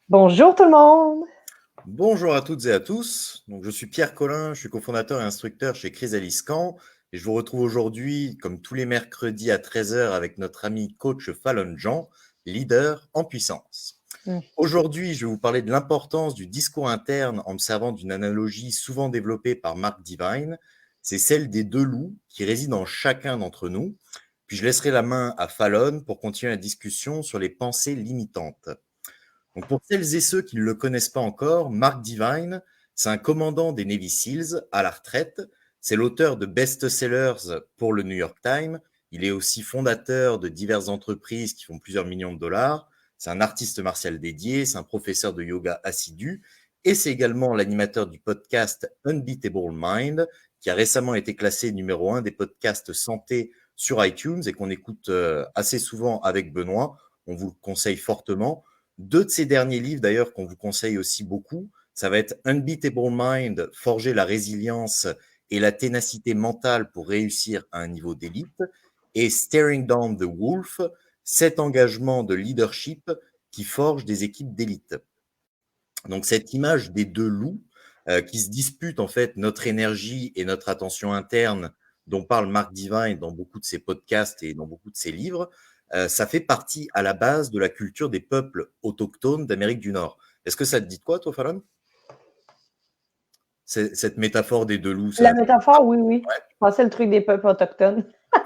Bonjour tout le monde! Bonjour à toutes et à tous. Donc, je suis Pierre Collin, je suis cofondateur et instructeur chez Chrysalis Camp et je vous retrouve aujourd'hui, comme tous les mercredis à 13h, avec notre ami coach Fallon Jean, leader en puissance. Aujourd'hui, je vais vous parler de l'importance du discours interne en me servant d'une analogie souvent développée par Mark Divine. C'est celle des deux loups qui résident en chacun d'entre nous. Puis je laisserai la main à Fallon pour continuer la discussion sur les pensées limitantes. Donc pour celles et ceux qui ne le connaissent pas encore, Mark Divine, c'est un commandant des Navy SEALs à la retraite. C'est l'auteur de best-sellers pour le New York Times. Il est aussi fondateur de diverses entreprises qui font plusieurs millions de dollars. C'est un artiste martial dédié, c'est un professeur de yoga assidu et c'est également l'animateur du podcast Unbeatable Mind qui a récemment été classé numéro 1 des podcasts santé sur iTunes et qu'on écoute assez souvent avec Benoît. On vous le conseille fortement. Deux de ses derniers livres, d'ailleurs, qu'on vous conseille aussi beaucoup, ça va être Unbeatable Mind, forger la résilience et la ténacité mentale pour réussir à un niveau d'élite, et Staring Down the Wolf, 7 engagements de leadership qui forgent des équipes d'élite. Donc, cette image des deux loups qui se disputent en fait notre énergie et notre attention interne, dont parle Mark Divine dans beaucoup de ses podcasts et dans beaucoup de ses livres, ça fait partie à la base de la culture des peuples autochtones d'Amérique du Nord. Est-ce que ça te dit de quoi, toi, Fallon? Cette métaphore des deux loups, La ça... métaphore, oui. Ouais. Je pensais le truc des peuples autochtones.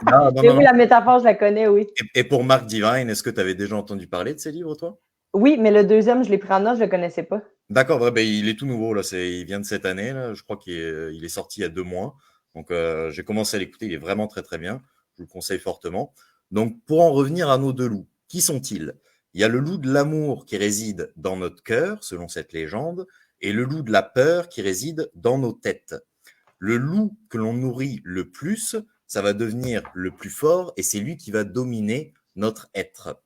Non, Mais oui, la métaphore, je la connais, oui. Et pour Mark Divine, est-ce que tu avais déjà entendu parler de ces livres, toi? Oui, mais le deuxième, je l'ai pris en note, je ne le connaissais pas. D'accord, ouais, ben, il est tout nouveau, là. Il vient de cette année, là. Je crois qu'il est sorti il y a 2 mois. Donc, j'ai commencé à l'écouter. Il est vraiment très, très bien. Je vous le conseille fortement. Donc, pour en revenir à nos deux loups, qui sont-ils? Il y a le loup de l'amour qui réside dans notre cœur, selon cette légende, et le loup de la peur qui réside dans nos têtes. Le loup que l'on nourrit le plus, ça va devenir le plus fort et c'est lui qui va dominer notre être.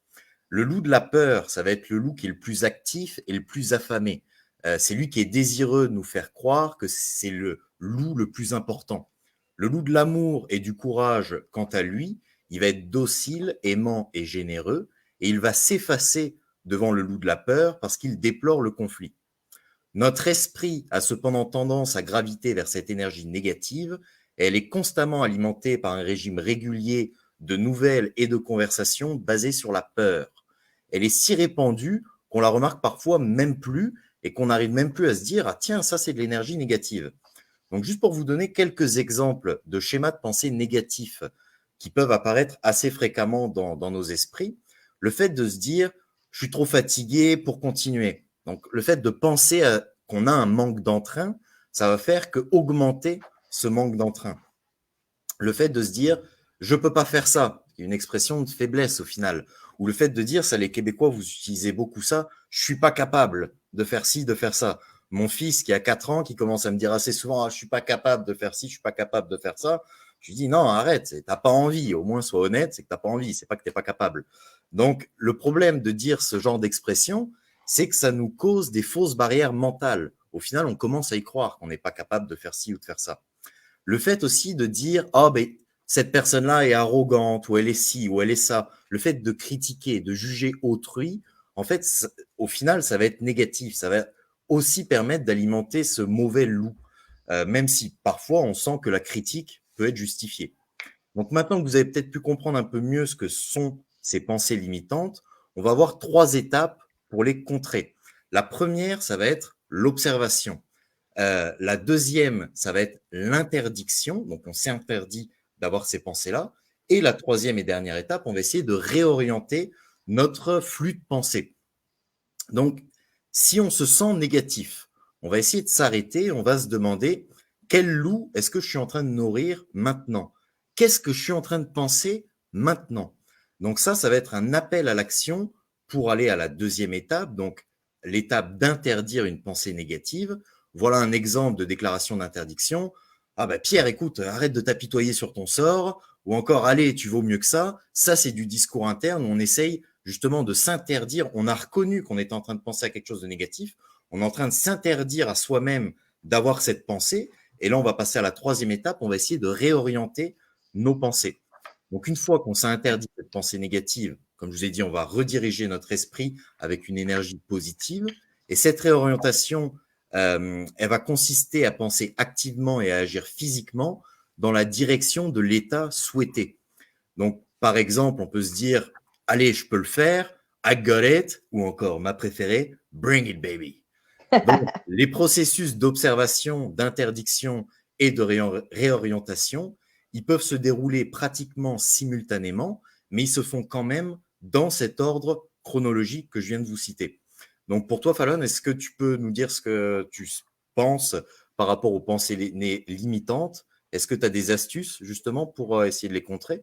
Le loup de la peur, ça va être le loup qui est le plus actif et le plus affamé. C'est lui qui est désireux de nous faire croire que c'est le loup le plus important. Le loup de l'amour et du courage, quant à lui, il va être docile, aimant et généreux, et il va s'effacer devant le loup de la peur parce qu'il déplore le conflit. Notre esprit a cependant tendance à graviter vers cette énergie négative, et elle est constamment alimentée par un régime régulier de nouvelles et de conversations basées sur la peur. Elle est si répandue qu'on la remarque parfois même plus et qu'on n'arrive même plus à se dire « Ah tiens, ça c'est de l'énergie négative ». Donc juste pour vous donner quelques exemples de schémas de pensée négatifs qui peuvent apparaître assez fréquemment dans nos esprits, le fait de se dire « Je suis trop fatigué pour continuer ». Donc le fait de penser qu'on a un manque d'entrain, ça va faire que augmenter ce manque d'entrain. Le fait de se dire « Je ne peux pas faire ça », une expression de faiblesse au final. Ou le fait de dire, ça les Québécois, vous utilisez beaucoup ça, je suis pas capable de faire ci, de faire ça. Mon fils qui a 4 ans, qui commence à me dire assez souvent, ah, je suis pas capable de faire ci, je suis pas capable de faire ça. Je lui dis, non, arrête, t'as pas envie. Au moins, sois honnête, c'est que t'as pas envie, c'est pas que t'es pas capable. Donc, le problème de dire ce genre d'expression, c'est que ça nous cause des fausses barrières mentales. Au final, on commence à y croire qu'on n'est pas capable de faire ci ou de faire ça. Le fait aussi de dire, oh, ben, cette personne-là est arrogante, ou elle est ci, ou elle est ça. Le fait de critiquer, de juger autrui, en fait, au final, ça va être négatif. Ça va aussi permettre d'alimenter ce mauvais loup, même si parfois on sent que la critique peut être justifiée. Donc maintenant que vous avez peut-être pu comprendre un peu mieux ce que sont ces pensées limitantes, on va voir 3 étapes pour les contrer. La première, ça va être l'observation. La deuxième, ça va être l'interdiction. Donc, on s'interdit d'avoir ces pensées-là. Et la troisième et dernière étape, on va essayer de réorienter notre flux de pensée. Donc, si on se sent négatif, on va essayer de s'arrêter, on va se demander quel loup est-ce que je suis en train de nourrir maintenant? Qu'est-ce que je suis en train de penser maintenant? Donc ça va être un appel à l'action pour aller à la deuxième étape, donc l'étape d'interdire une pensée négative. Voilà un exemple de déclaration d'interdiction. Ah bah Pierre, écoute, arrête de t'apitoyer sur ton sort, ou encore allez, tu vaux mieux que ça. Ça, c'est du discours interne où on essaye justement de s'interdire. On a reconnu qu'on était en train de penser à quelque chose de négatif. On est en train de s'interdire à soi-même d'avoir cette pensée. Et là, on va passer à la troisième étape. On va essayer de réorienter nos pensées. Donc, une fois qu'on s'est interdit cette pensée négative, comme je vous ai dit, on va rediriger notre esprit avec une énergie positive. Et cette réorientation, elle va consister à penser activement et à agir physiquement dans la direction de l'état souhaité. Donc, par exemple, on peut se dire, allez, je peux le faire, I got it, ou encore, ma préférée, bring it, baby. Donc, les processus d'observation, d'interdiction et de réorientation, ils peuvent se dérouler pratiquement simultanément, mais ils se font quand même dans cet ordre chronologique que je viens de vous citer. Donc, pour toi, Fallon, est-ce que tu peux nous dire ce que tu penses par rapport aux pensées limitantes? Est-ce que tu as des astuces, justement, pour essayer de les contrer?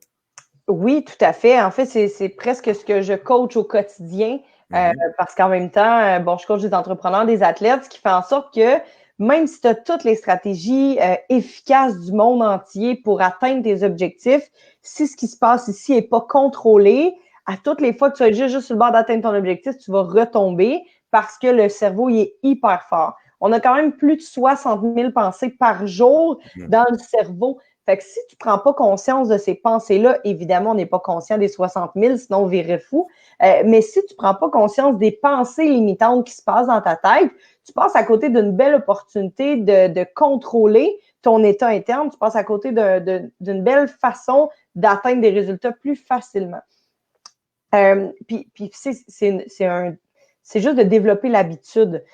Oui, tout à fait. En fait, c'est presque ce que je coach au quotidien parce qu'en même temps, bon, je coach des entrepreneurs, des athlètes, ce qui fait en sorte que même si tu as toutes les stratégies efficaces du monde entier pour atteindre tes objectifs, si ce qui se passe ici n'est pas contrôlé, à toutes les fois que tu vas être juste sur le bord d'atteindre ton objectif, tu vas retomber parce que le cerveau, il est hyper fort. On a quand même plus de 60 000 pensées par jour dans le cerveau. Fait que si tu ne prends pas conscience de ces pensées-là, évidemment, on n'est pas conscient des 60 000, sinon on virait fou. Mais si tu ne prends pas conscience des pensées limitantes qui se passent dans ta tête, tu passes à côté d'une belle opportunité de contrôler ton état interne. Tu passes à côté d'une belle façon d'atteindre des résultats plus facilement. Puis c'est juste de développer l'habitude,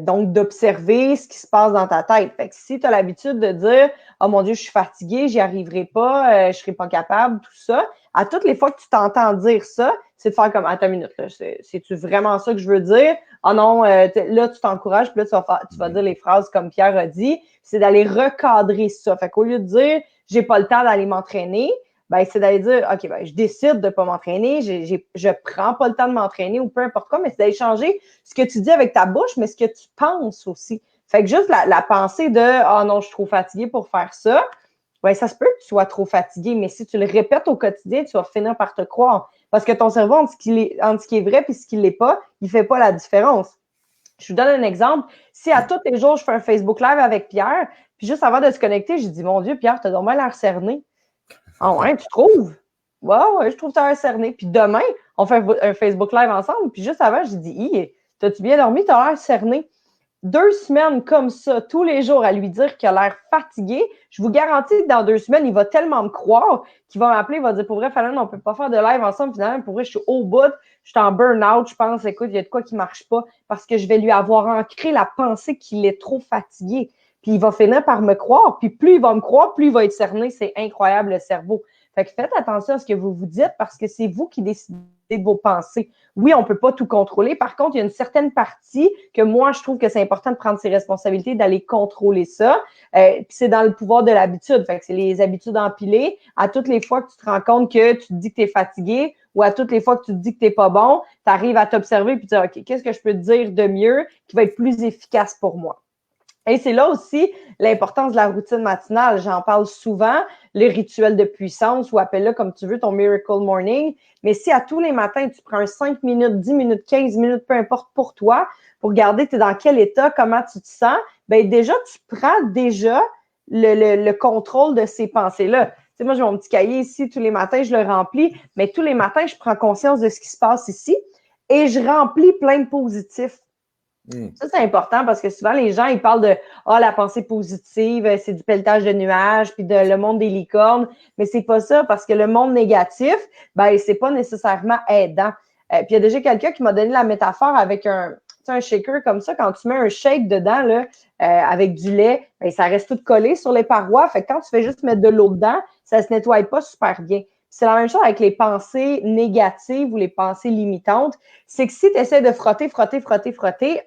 donc d'observer ce qui se passe dans ta tête. Fait que si tu as l'habitude de dire « Oh mon Dieu, je suis fatiguée, j'y arriverai pas, je ne serai pas capable », tout ça, à toutes les fois que tu t'entends dire ça, c'est de faire comme « Attends une minute, là, c'est-tu vraiment ça que je veux dire? Ah non, là, tu t'encourages, puis là, tu vas dire les phrases comme Pierre a dit, c'est d'aller recadrer ça. Fait qu'au lieu de dire « J'ai pas le temps d'aller m'entraîner », ben, c'est d'aller dire, OK, ben, je décide de ne pas m'entraîner, je prends pas le temps de m'entraîner ou peu importe quoi, mais c'est d'aller changer ce que tu dis avec ta bouche, mais ce que tu penses aussi. Fait que juste la pensée de, ah non, je suis trop fatiguée pour faire ça, ben, ça se peut que tu sois trop fatigué, mais si tu le répètes au quotidien, tu vas finir par te croire. Parce que ton cerveau, entre ce qui est vrai et ce qui ne l'est pas, il ne fait pas la différence. Je vous donne un exemple. Si à tous les jours, je fais un Facebook Live avec Pierre, puis juste avant de se connecter, je dis, mon Dieu, Pierre, tu as vraiment l'air cerné. Ah ouais, tu trouves? Ouais, ouais, je trouve que tu as un cerné. Puis demain, on fait un Facebook Live ensemble. Puis juste avant, j'ai dit, t'as-tu bien dormi? Tu as l'air cerné. 2 semaines comme ça, tous les jours, à lui dire qu'il a l'air fatigué, je vous garantis que dans 2 semaines, il va tellement me croire qu'il va m'appeler, il va dire, pour vrai, Fallon, on ne peut pas faire de live ensemble. Finalement, pour vrai, je suis au bout, je suis en burn-out, je pense, écoute, il y a de quoi qui ne marche pas parce que je vais lui avoir ancré la pensée qu'il est trop fatigué. Puis il va finir par me croire. Puis plus il va me croire, plus il va être cerné. C'est incroyable, le cerveau. Fait que faites attention à ce que vous vous dites parce que c'est vous qui décidez de vos pensées. Oui, on ne peut pas tout contrôler. Par contre, il y a une certaine partie que moi, je trouve que c'est important de prendre ses responsabilités, d'aller contrôler ça. Puis c'est dans le pouvoir de l'habitude. Fait que c'est les habitudes empilées. À toutes les fois que tu te rends compte que tu te dis que tu es fatigué ou à toutes les fois que tu te dis que tu n'es pas bon, tu arrives à t'observer et te dire, OK, qu'est-ce que je peux te dire de mieux qui va être plus efficace pour moi? Et c'est là aussi l'importance de la routine matinale. J'en parle souvent, les rituels de puissance ou appelle-le comme tu veux, ton Miracle Morning. Mais si à tous les matins, tu prends 5 minutes, 10 minutes, 15 minutes, peu importe pour toi, pour regarder tu es dans quel état, comment tu te sens, bien déjà, tu prends déjà le contrôle de ces pensées-là. Tu sais, moi, j'ai mon petit cahier ici, tous les matins, je le remplis, mais tous les matins, je prends conscience de ce qui se passe ici et je remplis plein de positifs. Ça, c'est important parce que souvent, les gens, ils parlent de la pensée positive, c'est du pelletage de nuages, puis de le monde des licornes. Mais c'est pas ça parce que le monde négatif, ben, c'est pas nécessairement aidant. Puis il y a déjà quelqu'un qui m'a donné la métaphore avec un shaker comme ça. Quand tu mets un shake dedans, là, avec du lait, ben, ça reste tout collé sur les parois. Fait que quand tu fais juste mettre de l'eau dedans, ça se nettoie pas super bien. C'est la même chose avec les pensées négatives ou les pensées limitantes. C'est que si tu essaies de frotter,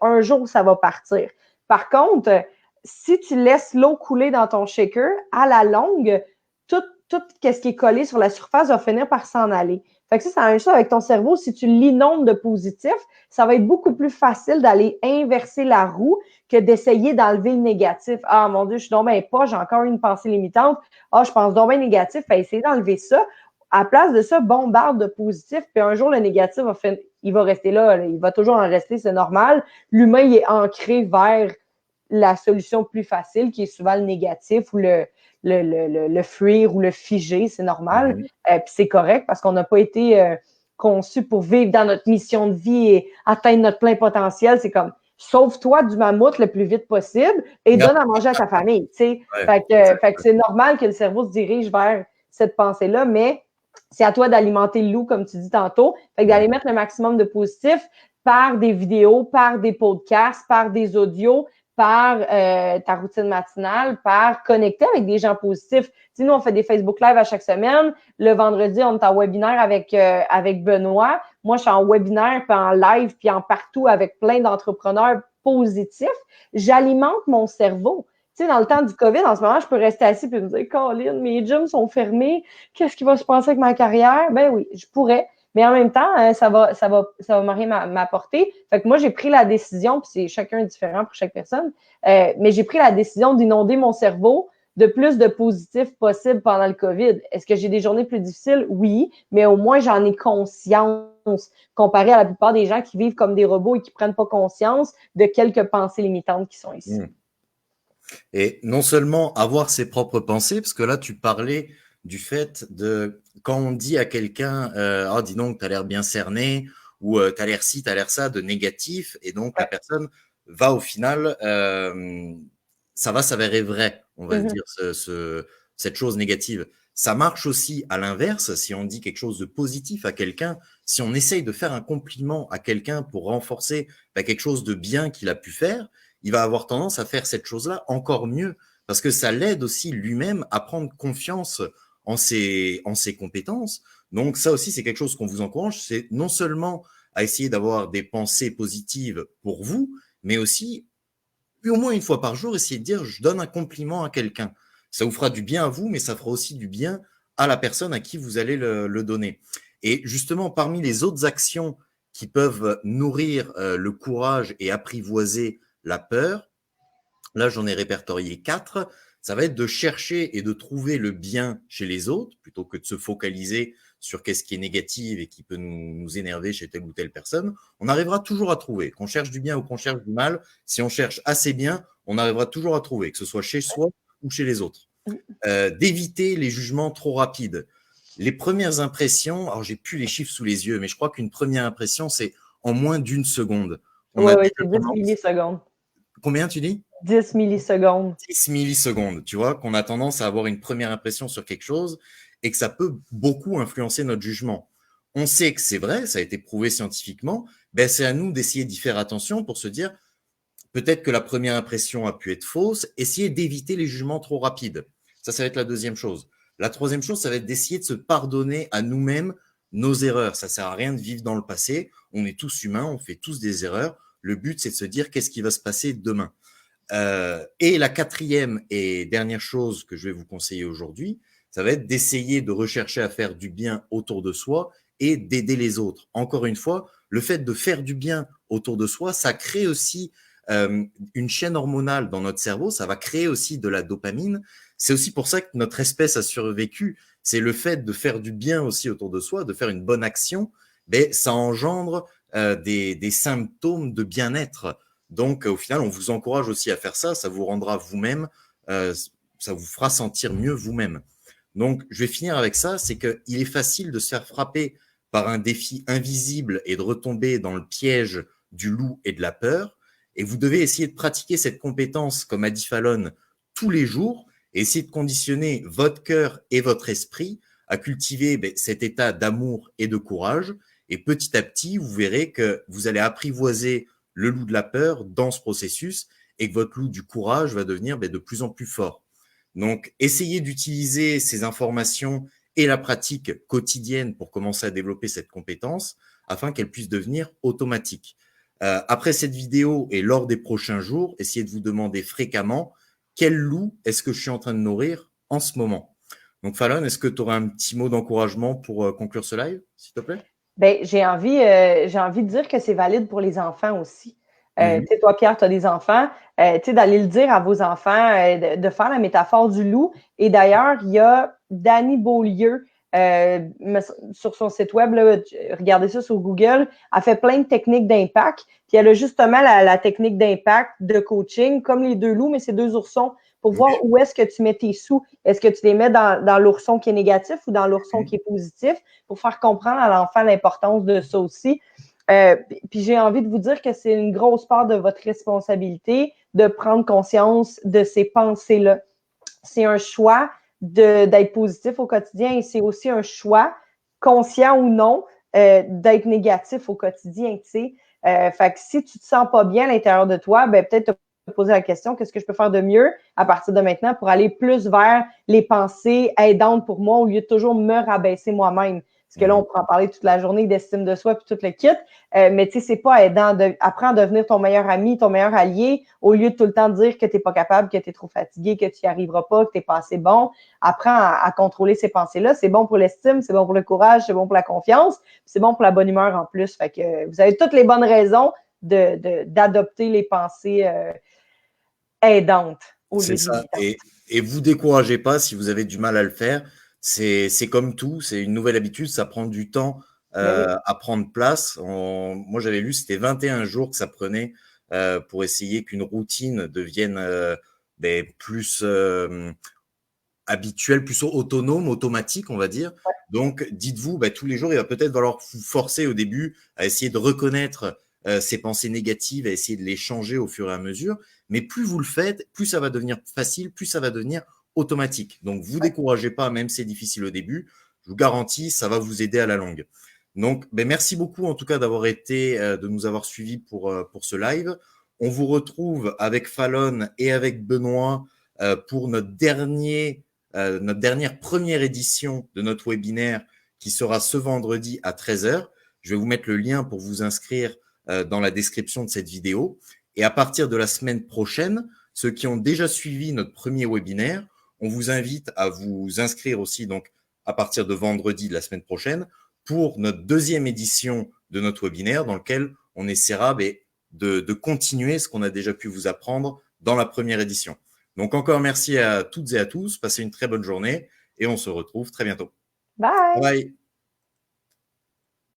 un jour, ça va partir. Par contre, si tu laisses l'eau couler dans ton shaker, à la longue, tout ce qui est collé sur la surface va finir par s'en aller. Fait que ça, c'est la même chose avec ton cerveau. Si tu l'inondes de positif, ça va être beaucoup plus facile d'aller inverser la roue que d'essayer d'enlever le négatif. Ah, mon Dieu, je suis donc bien pas, j'ai encore une pensée limitante. Ah, je pense donc bien négatif. Fait essayer d'enlever ça. À la place de ça, bombarde de positif, puis un jour, le négatif il va rester là, il va toujours en rester, c'est normal. L'humain, il est ancré vers la solution plus facile, qui est souvent le négatif ou le fuir ou le figer, c'est normal. Puis c'est correct parce qu'on n'a pas été conçu pour vivre dans notre mission de vie et atteindre notre plein potentiel. C'est comme, sauve-toi du mammouth le plus vite possible et donne à manger à ta famille. Ouais, fait que c'est normal que le cerveau se dirige vers cette pensée-là, mais c'est à toi d'alimenter le loup, comme tu dis tantôt. Fait que d'aller mettre le maximum de positif par des vidéos, par des podcasts, par des audios, par ta routine matinale, par connecter avec des gens positifs. Tu sais, nous, on fait des Facebook Live à chaque semaine. Le vendredi, on est en webinaire avec Benoît. Moi, je suis en webinaire, puis en live, puis en partout avec plein d'entrepreneurs positifs. J'alimente mon cerveau. Tu sais, dans le temps du COVID, en ce moment, je peux rester assis et me dire, Colin, mes gyms sont fermés. Qu'est-ce qui va se passer avec ma carrière? Ben oui, je pourrais. Mais en même temps, ça va rien m'apporter. Fait que moi, j'ai pris la décision, puis c'est chacun différent pour chaque personne, mais j'ai pris la décision d'inonder mon cerveau de plus de positifs possible pendant le COVID. Est-ce que j'ai des journées plus difficiles? Oui, mais au moins, j'en ai conscience comparé à la plupart des gens qui vivent comme des robots et qui prennent pas conscience de quelques pensées limitantes qui sont ici. Et non seulement avoir ses propres pensées, parce que là, tu parlais du fait de quand on dit à quelqu'un oh, dis donc, tu as l'air bien cerné, ou tu as l'air ci, tu as l'air ça, de négatif, et donc la personne va au final, ça va s'avérer vrai, on va dire, cette chose négative. Ça marche aussi à l'inverse, si on dit quelque chose de positif à quelqu'un, si on essaye de faire un compliment à quelqu'un pour renforcer quelque chose de bien qu'il a pu faire, il va avoir tendance à faire cette chose-là encore mieux, parce que ça l'aide aussi lui-même à prendre confiance en ses compétences. Donc ça aussi, c'est quelque chose qu'on vous encourage, c'est non seulement à essayer d'avoir des pensées positives pour vous, mais aussi, au moins une fois par jour, essayer de dire « je donne un compliment à quelqu'un ». Ça vous fera du bien à vous, mais ça fera aussi du bien à la personne à qui vous allez le donner. Et justement, parmi les autres actions qui peuvent nourrir le courage et apprivoiser la peur, là j'en ai répertorié 4, ça va être de chercher et de trouver le bien chez les autres plutôt que de se focaliser sur qu'est-ce qui est négatif et qui peut nous énerver chez telle ou telle personne. On arrivera toujours à trouver, qu'on cherche du bien ou qu'on cherche du mal, si on cherche assez bien, on arrivera toujours à trouver, que ce soit chez soi ou chez les autres. D'éviter les jugements trop rapides. Les premières impressions, alors j'ai plus les chiffres sous les yeux, mais je crois qu'une première impression, c'est en moins d'une seconde. Oui, c'est 10 millisecondes. Combien tu dis? 10 millisecondes. 10 millisecondes, tu vois, qu'on a tendance à avoir une première impression sur quelque chose et que ça peut beaucoup influencer notre jugement. On sait que c'est vrai, ça a été prouvé scientifiquement, ben c'est à nous d'essayer d'y faire attention pour se dire, peut-être que la première impression a pu être fausse, essayer d'éviter les jugements trop rapides. Ça va être la deuxième chose. La troisième chose, ça va être d'essayer de se pardonner à nous-mêmes nos erreurs. Ça sert à rien de vivre dans le passé. On est tous humains, on fait tous des erreurs. Le but, c'est de se dire qu'est-ce qui va se passer demain. Et la quatrième et dernière chose que je vais vous conseiller aujourd'hui, ça va être d'essayer de rechercher à faire du bien autour de soi et d'aider les autres. Encore une fois, le fait de faire du bien autour de soi, ça crée aussi une chaîne hormonale dans notre cerveau, ça va créer aussi de la dopamine. C'est aussi pour ça que notre espèce a survécu. C'est le fait de faire du bien aussi autour de soi, de faire une bonne action, mais ça engendre des symptômes de bien-être. Donc, au final, on vous encourage aussi à faire ça. Ça vous rendra vous-même, ça vous fera sentir mieux vous-même. Donc, je vais finir avec ça. C'est qu'il est facile de se faire frapper par un défi invisible et de retomber dans le piège du loup et de la peur. Et vous devez essayer de pratiquer cette compétence, comme a dit Fallon, tous les jours et essayer de conditionner votre cœur et votre esprit à cultiver cet état d'amour et de courage. Et petit à petit, vous verrez que vous allez apprivoiser le loup de la peur dans ce processus et que votre loup du courage va devenir de plus en plus fort. Donc, essayez d'utiliser ces informations et la pratique quotidienne pour commencer à développer cette compétence afin qu'elle puisse devenir automatique. Après cette vidéo et lors des prochains jours, essayez de vous demander fréquemment quel loup est-ce que je suis en train de nourrir en ce moment. Donc, Fallon, est-ce que tu aurais un petit mot d'encouragement pour conclure ce live, s'il te plaît? Ben, j'ai envie de dire que c'est valide pour les enfants aussi. Tu sais, toi, Pierre, tu as des enfants. Tu sais, d'aller le dire à vos enfants, de faire la métaphore du loup. Et d'ailleurs, il y a Dani Beaulieu sur son site web, là, regardez ça sur Google, elle fait plein de techniques d'impact. Puis elle a justement la technique d'impact de coaching, comme les deux loups, mais c'est deux oursons, pour voir où est-ce que tu mets tes sous. Est-ce que tu les mets dans l'ourson qui est négatif ou dans l'ourson qui est positif, pour faire comprendre à l'enfant l'importance de ça aussi. Puis j'ai envie de vous dire que c'est une grosse part de votre responsabilité de prendre conscience de ces pensées-là. C'est un choix d'être positif au quotidien et c'est aussi un choix, conscient ou non, d'être négatif au quotidien, tu sais. Fait que si tu te sens pas bien à l'intérieur de toi, ben peut-être te poser la question, qu'est-ce que je peux faire de mieux à partir de maintenant pour aller plus vers les pensées aidantes pour moi au lieu de toujours me rabaisser moi-même. Parce que là, on pourra en parler toute la journée d'estime de soi puis tout le kit. Mais tu sais, c'est pas aidant. Apprends à devenir ton meilleur ami, ton meilleur allié, au lieu de tout le temps dire que t'es pas capable, que t'es trop fatigué, que tu y arriveras pas, que t'es pas assez bon. Apprends à contrôler ces pensées-là. C'est bon pour l'estime, c'est bon pour le courage, c'est bon pour la confiance, c'est bon pour la bonne humeur en plus. Fait que vous avez toutes les bonnes raisons d'adopter les pensées aidantes au lieu C'est de ça. limitantes. Et vous découragez pas si vous avez du mal à le faire. C'est comme tout, c'est une nouvelle habitude, ça prend du temps Mais oui. à prendre place. Moi, j'avais lu, c'était 21 jours que ça prenait pour essayer qu'une routine devienne plus habituelle, plus autonome, automatique, on va dire. Donc, dites-vous, tous les jours, il va peut-être falloir vous forcer au début à essayer de reconnaître ces pensées négatives, à essayer de les changer au fur et à mesure. Mais plus vous le faites, plus ça va devenir facile, plus ça va devenir automatique. Donc, vous découragez pas, même si c'est difficile au début. Je vous garantis, ça va vous aider à la longue. Donc, merci beaucoup en tout cas d'avoir été, de nous avoir suivis pour ce live. On vous retrouve avec Fallon et avec Benoît pour notre dernière première édition de notre webinaire qui sera ce vendredi à 13h. Je vais vous mettre le lien pour vous inscrire dans la description de cette vidéo. Et à partir de la semaine prochaine, ceux qui ont déjà suivi notre premier webinaire, on vous invite à vous inscrire aussi donc à partir de vendredi de la semaine prochaine pour notre deuxième édition de notre webinaire dans lequel on essaiera de continuer ce qu'on a déjà pu vous apprendre dans la première édition. Donc encore merci à toutes et à tous, passez une très bonne journée et on se retrouve très bientôt. Bye! Bye!